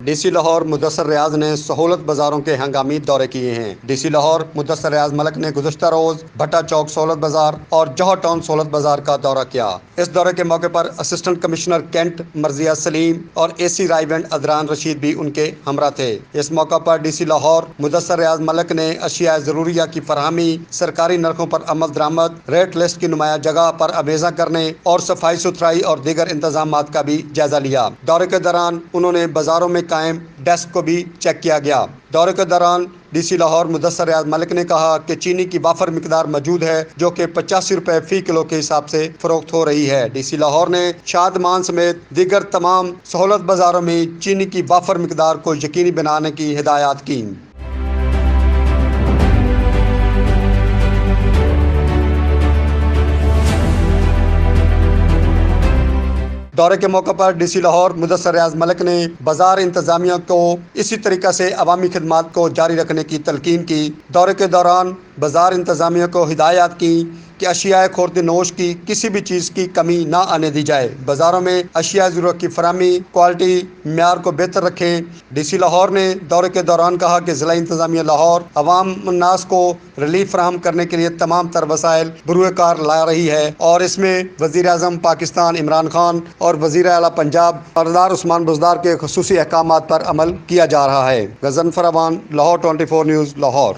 D C Lahore Mudassir ریاض نے سہولت بازاروں کے ہنگامی دورے کیے ہیں۔ ڈی سی لاہور مدثر ریاض ملک نے گزشتہ روز بھٹا چوک سہولت بازار اور جوہر ٹاؤن سہولت بازار کا دورہ کیا۔ اس دورے کے موقع پر اسسٹنٹ کمشنر کینٹ مرضیہ سلیم اور اے سی رائے بینڈ ادران رشید بھی ان کے ہمراہ تھے۔ اس موقع پر ڈی سی لاہور مدثر ریاض ملک نے اشیاء ضروریہ کی فراہمی، سرکاری نرخوں پر عمل درآمد، ریٹ لسٹ کی نمایاں جگہ پر امیزاں کرنے اور صفائی ستھرائی اور دیگر انتظامات کا بھی جائزہ لیا۔ دورے کے دوران انہوں نے بازاروں میں قائم ڈیسک کو بھی چیک کیا گیا۔ دورے کے دوران ڈی سی لاہور مدثر ریاض ملک نے کہا کہ چینی کی وافر مقدار موجود ہے جو کہ 85 روپے فی کلو کے حساب سے فروخت ہو رہی ہے۔ ڈی سی لاہور نے شادمان سمیت دیگر تمام سہولت بازاروں میں چینی کی وافر مقدار کو یقینی بنانے کی ہدایات کی۔ دورے کے موقع پر ڈی سی لاہور مدثر ریاض ملک نے بازار انتظامیہ کو اسی طریقے سے عوامی خدمات کو جاری رکھنے کی تلقین کی۔ دورے کے دوران بازار انتظامیہ کو ہدایات کی کہ اشیاء خورد نوش کی کسی بھی چیز کی کمی نہ آنے دی جائے۔ بازاروں میں اشیاء ضرورت کی فراہمی، کوالٹی، معیار کو بہتر رکھیں۔ ڈی سی لاہور نے دورے کے دوران کہا کہ ضلع انتظامیہ لاہور عوام الناس کو ریلیف فراہم کرنے کے لیے تمام تر وسائل بروئے کار لا رہی ہے اور اس میں وزیر اعظم پاکستان عمران خان اور وزیر اعلیٰ پنجاب سردار عثمان بزدار کے خصوصی احکامات پر عمل کیا جا رہا ہے۔ غضنفر اوان، لاہور 24 نیوز، لاہور۔